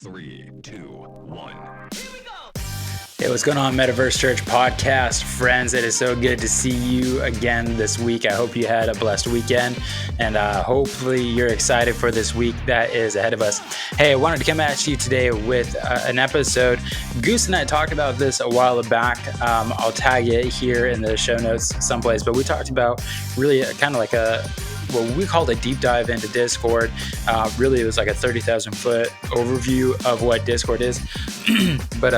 Three, two, one. Hey, what's going on, Metaverse Church podcast friends? It is so good to see you again this week. I hope you had a blessed weekend, and hopefully you're excited for this week that is ahead of us. Hey, I wanted to come at you today with an episode. Goose and I talked about this a while back. I'll tag it here in the show notes someplace, but we talked about really kind of like what we called a deep dive into Discord. Really, it was like a 30,000 foot overview of what Discord is. But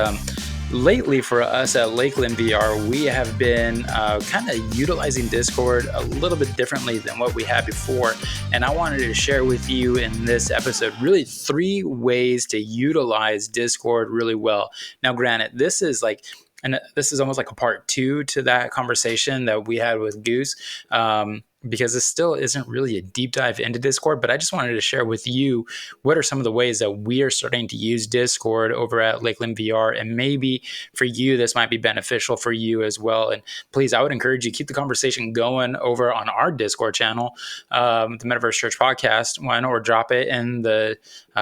lately for us at Lakeland VR, we have been kind of utilizing Discord a little bit differently than what we had before. And I wanted to share with you in this episode really 3 ways to utilize Discord really well. Now, granted, this is almost like a part 2 to that conversation that we had with Goose. Because this still isn't really a deep dive into Discord, but I just wanted to share with you what are some of the ways that we are starting to use Discord over at Lakeland VR, and maybe for you this might be beneficial for you as well. And please, I would encourage you keep the conversation going over on our Discord channel, the Metaverse Church Podcast one, or drop it in the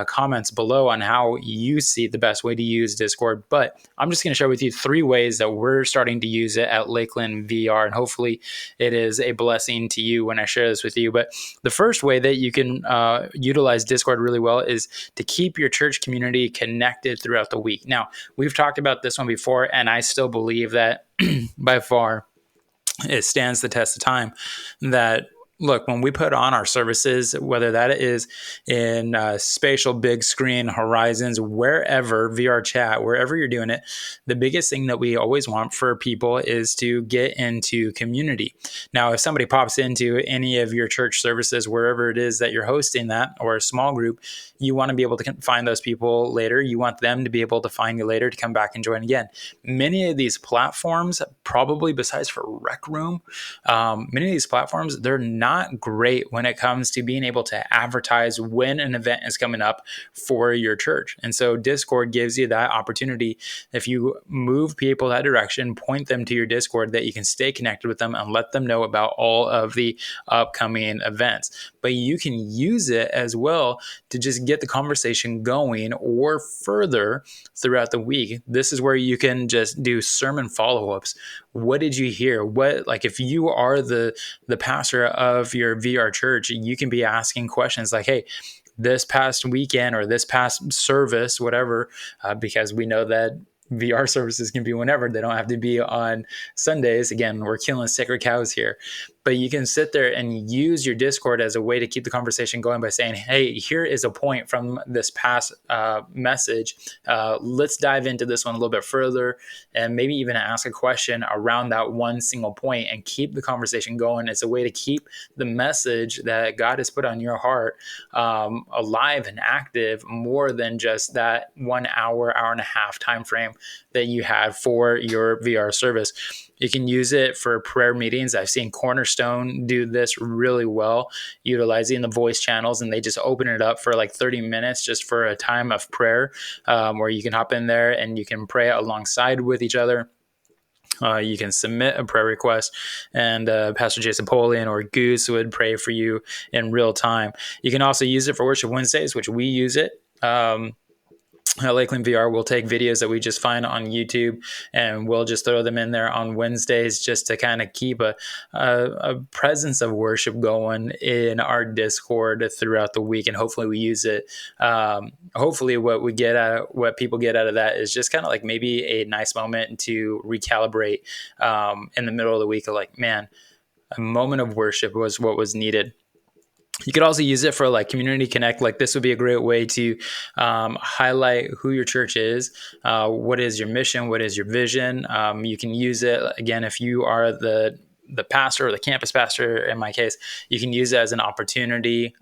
comments below on how you see the best way to use Discord. But I'm just going to share with you 3 ways that we're starting to use it at Lakeland VR, and hopefully it is a blessing to you when I share this with you. But the first way that you can utilize Discord really well is to keep your church community connected throughout the week. Now, we've talked about this one before, and I still believe that by far it stands the test of time that, look, when we put on our services, whether that is in spatial big screen, horizons, wherever, VR chat, wherever you're doing it, the biggest thing that we always want for people is to get into community. Now, if somebody pops into any of your church services, wherever it is that you're hosting that, or a small group, you want to be able to find those people later. You want them to be able to find you later to come back and join again. Many of these platforms, probably besides for Rec Room, many of these platforms, they're not great when it comes to being able to advertise when an event is coming up for your church. And so Discord gives you that opportunity. If you move people that direction, point them to your Discord, that you can stay connected with them and let them know about all of the upcoming events. But you can use it as well to just get the conversation going or further throughout the week. This is where you can just do sermon follow-ups. What did you hear? If you are the pastor of your VR church, you can be asking questions like, hey, this past weekend or this past service, whatever, because we know that VR services can be whenever. They don't have to be on Sundays. Again, we're killing sacred cows here. But you can sit there and use your Discord as a way to keep the conversation going by saying, hey, here is a point from this past message. Let's dive into this one a little bit further and maybe even ask a question around that one single point and keep the conversation going. It's a way to keep the message that God has put on your heart alive and active more than just that 1 hour, hour and a half time frame that you had for your VR service. You can use it for prayer meetings. I've seen Cornerstone do this really well, utilizing the voice channels, and they just open it up for like 30 minutes just for a time of prayer where you can hop in there and you can pray alongside with each other. You can submit a prayer request, and Pastor Jason Polian or Goose would pray for you in real time. You can also use it for Worship Wednesdays, which we use it. Lakeland VR will take videos that we just find on YouTube, and we'll just throw them in there on Wednesdays just to kind of keep a presence of worship going in our Discord throughout the week. And hopefully we use it. Hopefully what people get out of that is just kind of like maybe a nice moment to recalibrate in the middle of the week of like, man, a moment of worship was what was needed. You could also use it for like community connect. Like this would be a great way to highlight who your church is. What is your mission? What is your vision? You can use it again if you are the pastor or the campus pastor. In my case, you can use it as an opportunity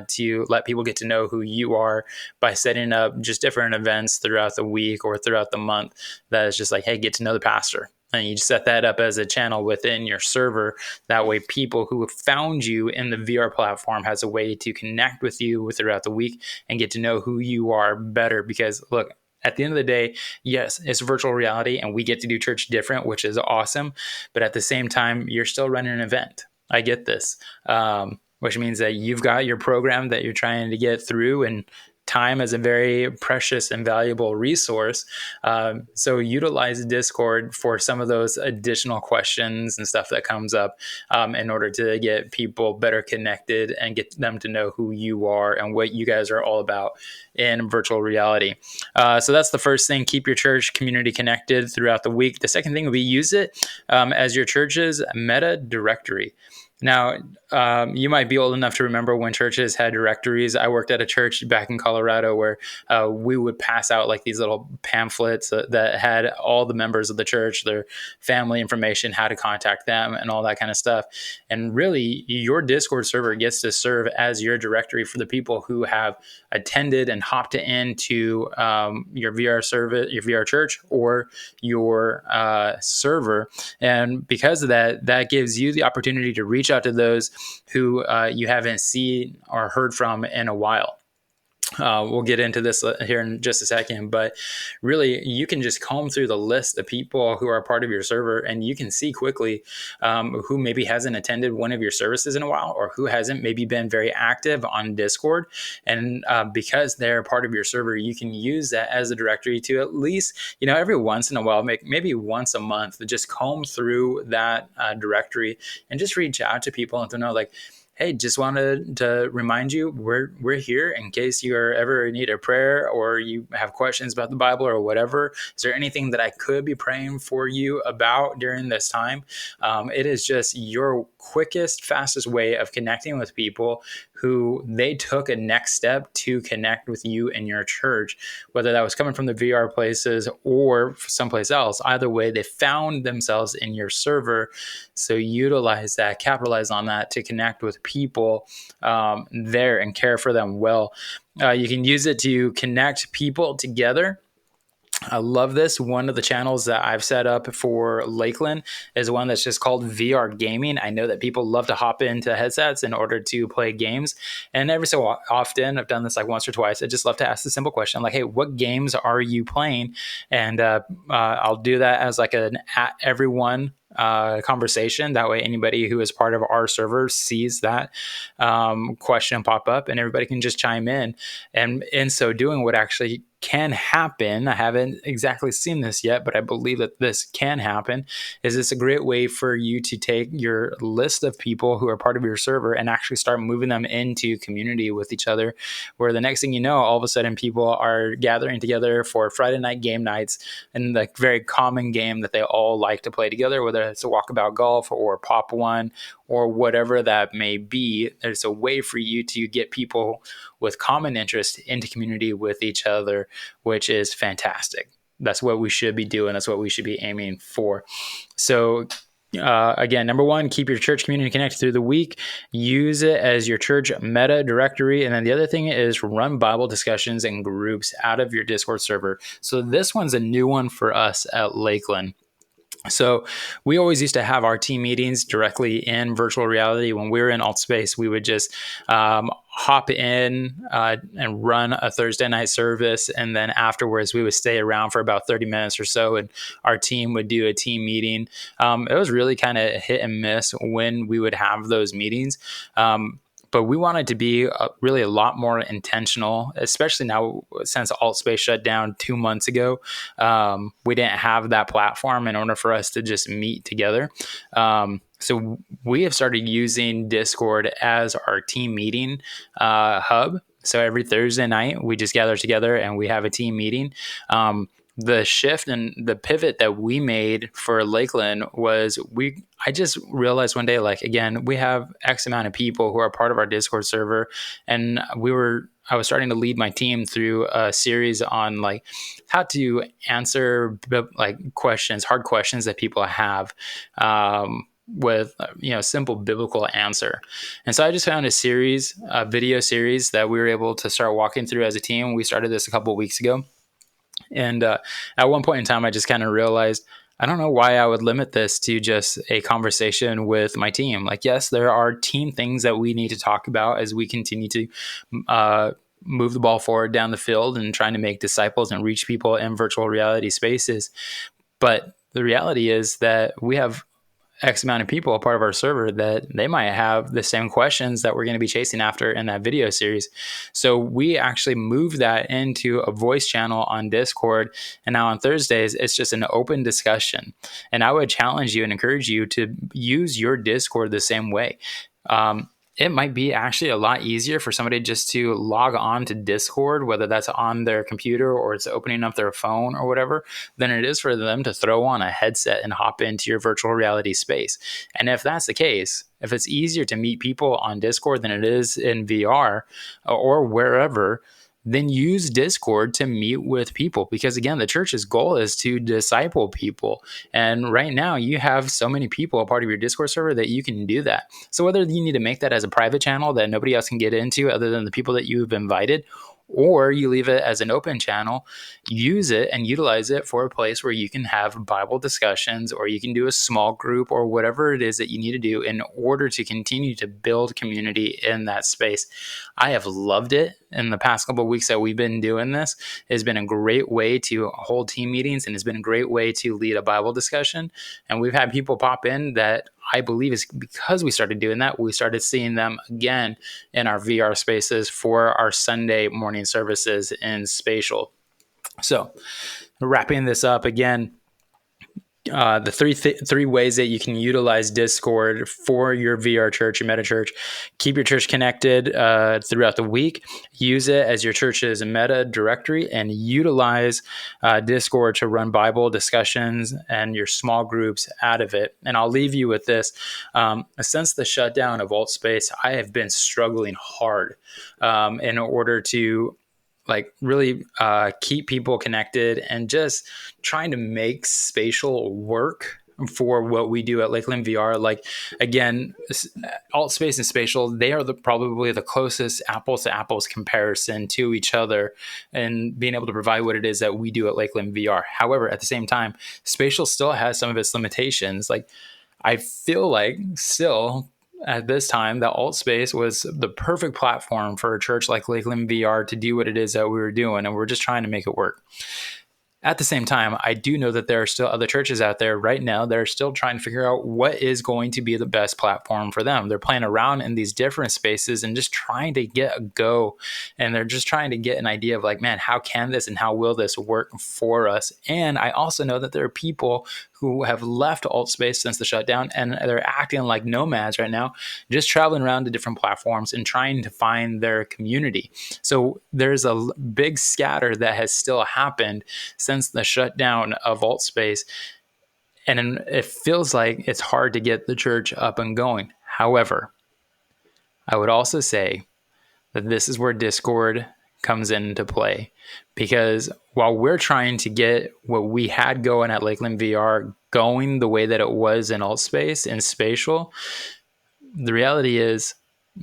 to let people get to know who you are by setting up just different events throughout the week or throughout the month. That is just like, hey, get to know the pastor. And you set that up as a channel within your server. That way people who have found you in the VR platform has a way to connect with you throughout the week and get to know who you are better. Because look, at the end of the day, yes, it's virtual reality and we get to do church different, which is awesome. But at the same time, you're still running an event. I get this, which means that you've got your program that you're trying to get through, and time is a very precious and valuable resource. So utilize Discord for some of those additional questions and stuff that comes up in order to get people better connected and get them to know who you are and what you guys are all about in virtual reality. So that's the first thing. Keep your church community connected throughout the week. The second thing would be use it as your church's meta directory. Now, you might be old enough to remember when churches had directories. I worked at a church back in Colorado where we would pass out like these little pamphlets that had all the members of the church, their family information, how to contact them, and all that kind of stuff. And really, your Discord server gets to serve as your directory for the people who have attended and hopped into your VR service, your VR church, or your server. And because of that, that gives you the opportunity to reach out to those who you haven't seen or heard from in a while. We'll get into this here in just a second, but really you can just comb through the list of people who are part of your server, and you can see quickly who maybe hasn't attended one of your services in a while, or who hasn't maybe been very active on Discord. And because they're part of your server, you can use that as a directory to at least, every once in a while, maybe once a month, just comb through that directory and just reach out to people and to know, like, hey, just wanted to remind you, we're here in case you ever need a prayer or you have questions about the Bible or whatever. Is there anything that I could be praying for you about during this time? It is just your quickest, fastest way of connecting with people who they took a next step to connect with you in your church, whether that was coming from the VR places or someplace else. Either way, they found themselves in your server. So utilize that, capitalize on that to connect with people there and care for them well. You can use it to connect people together. I love this. One of the channels that I've set up for Lakeland is one that's just called VR Gaming. I know that people love to hop into headsets in order to play games. And every so often, I've done this like once or twice, I just love to ask the simple question, like, hey, what games are you playing? And I'll do that as like an at everyone conversation. That way, anybody who is part of our server sees that question pop up and everybody can just chime in. And in so doing, what actually can happen, I haven't exactly seen this yet, but I believe that this can happen, is it's a great way for you to take your list of people who are part of your server and actually start moving them into community with each other, where the next thing you know, all of a sudden people are gathering together for Friday night game nights, and the very common game that they all like to play together, whether it's a walkabout golf or pop one or whatever that may be. There's a way for you to get people with common interest into community with each other, which is fantastic. That's what we should be doing. That's what we should be aiming for. So again, number one, keep your church community connected through the week. Use it as your church meta directory. And then the other thing is run Bible discussions and groups out of your Discord server. So this one's a new one for us at Lakeland. So we always used to have our team meetings directly in virtual reality. When we were in Altspace, we would just hop in and run a Thursday night service. And then afterwards, we would stay around for about 30 minutes or so. And our team would do a team meeting. It was really kind of hit and miss when we would have those meetings. But we wanted to be really a lot more intentional, especially now since Altspace shut down 2 months ago. We didn't have that platform in order for us to just meet together. So we have started using Discord as our team meeting hub. So every Thursday night, we just gather together and we have a team meeting. The shift and the pivot that we made for Lakeland was I just realized one day, like, again, we have X amount of people who are part of our Discord server. And I was starting to lead my team through a series on like how to answer like questions, hard questions that people have, with simple biblical answer. And so I just found a video series that we were able to start walking through as a team. We started this a couple of weeks ago. And at one point in time, I just kind of realized, I don't know why I would limit this to just a conversation with my team. Like, yes, there are team things that we need to talk about as we continue to move the ball forward down the field and trying to make disciples and reach people in virtual reality spaces. But the reality is that we have X amount of people a part of our server that they might have the same questions that we're going to be chasing after in that video series. So we actually moved that into a voice channel on Discord. And now on Thursdays, it's just an open discussion. And I would challenge you and encourage you to use your Discord the same way. It might be actually a lot easier for somebody just to log on to Discord, whether that's on their computer or it's opening up their phone or whatever, than it is for them to throw on a headset and hop into your virtual reality space. And if that's the case, if it's easier to meet people on Discord than it is in VR or wherever, then use Discord to meet with people. Because again, the church's goal is to disciple people. And right now you have so many people a part of your Discord server that you can do that. So whether you need to make that as a private channel that nobody else can get into other than the people that you've invited, or you leave it as an open channel, use it and utilize it for a place where you can have Bible discussions, or you can do a small group, or whatever it is that you need to do in order to continue to build community in that space. I have loved it in the past couple of weeks that we've been doing this. It's been a great way to hold team meetings, and it's been a great way to lead a Bible discussion. And we've had people pop in that I believe is because we started doing that, we started seeing them again in our VR spaces for our Sunday morning services in Spatial. So wrapping this up again, the three ways that you can utilize Discord for your VR church, your meta church. Keep your church connected throughout the week. Use it as your church's meta directory, and utilize Discord to run Bible discussions and your small groups out of it. And I'll leave you with this. Since the shutdown of AltSpace, I have been struggling hard in order to really keep people connected and just trying to make Spatial work for what we do at Lakeland VR. Like, again, AltSpace and Spatial, they are probably the closest apples to apples comparison to each other and being able to provide what it is that we do at Lakeland VR. However, at the same time, Spatial still has some of its limitations. Like, I feel like still at this time that AltSpace was the perfect platform for a church like Lakeland VR to do what it is that we were doing, and we're just trying to make it work. At the same time, I do know that there are still other churches out there right now that are still trying to figure out what is going to be the best platform for them. They're playing around in these different spaces and just trying to get a go. And they're just trying to get an idea of like, man, how can this and how will this work for us? And I also know that there are people who have left AltSpace since the shutdown, and they're acting like nomads right now, just traveling around to different platforms and trying to find their community. So there's a big scatter that has still happened since the shutdown of AltSpace, and it feels like it's hard to get the church up and going. However, I would also say that this is where Discord comes into play, because while we're trying to get what we had going at Lakeland VR going the way that it was in AltSpace and Spatial, the reality is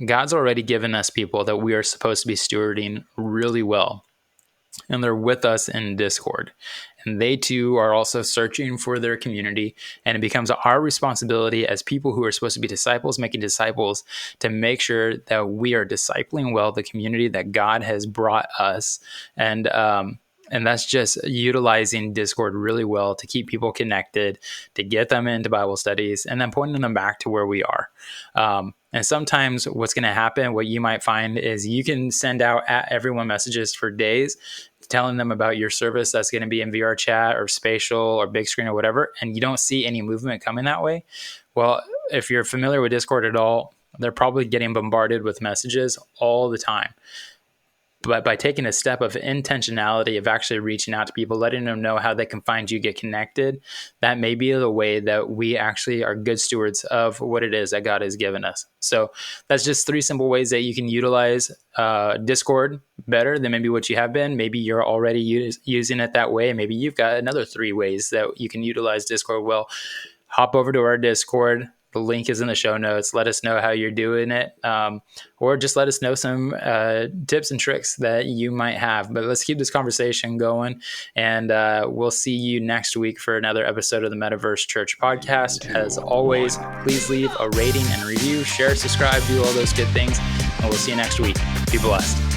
God's already given us people that we are supposed to be stewarding really well, and they're with us in Discord. And they too are also searching for their community. And it becomes our responsibility as people who are supposed to be disciples, making disciples, to make sure that we are discipling well the community that God has brought us. And that's just utilizing Discord really well to keep people connected, to get them into Bible studies, and then pointing them back to where we are. And sometimes what's going to happen, what you might find is you can send out at everyone messages for days telling them about your service that's going to be in VR chat or Spatial or big screen or whatever, and you don't see any movement coming that way. Well, if you're familiar with Discord at all, they're probably getting bombarded with messages all the time. But by taking a step of intentionality of actually reaching out to people, letting them know how they can find you, get connected, that may be the way that we actually are good stewards of what it is that God has given us. So that's just 3 simple ways that you can utilize Discord better than maybe what you have been. Maybe you're already using it that way. Maybe you've got another 3 ways that you can utilize Discord well. Hop over to our Discord. The link is in the show notes. Let us know how you're doing it, or just let us know some tips and tricks that you might have. But let's keep this conversation going, and we'll see you next week for another episode of the Metaverse Church podcast. As always, please leave a rating and review, share, subscribe, do all those good things, and we'll see you next week. Be blessed.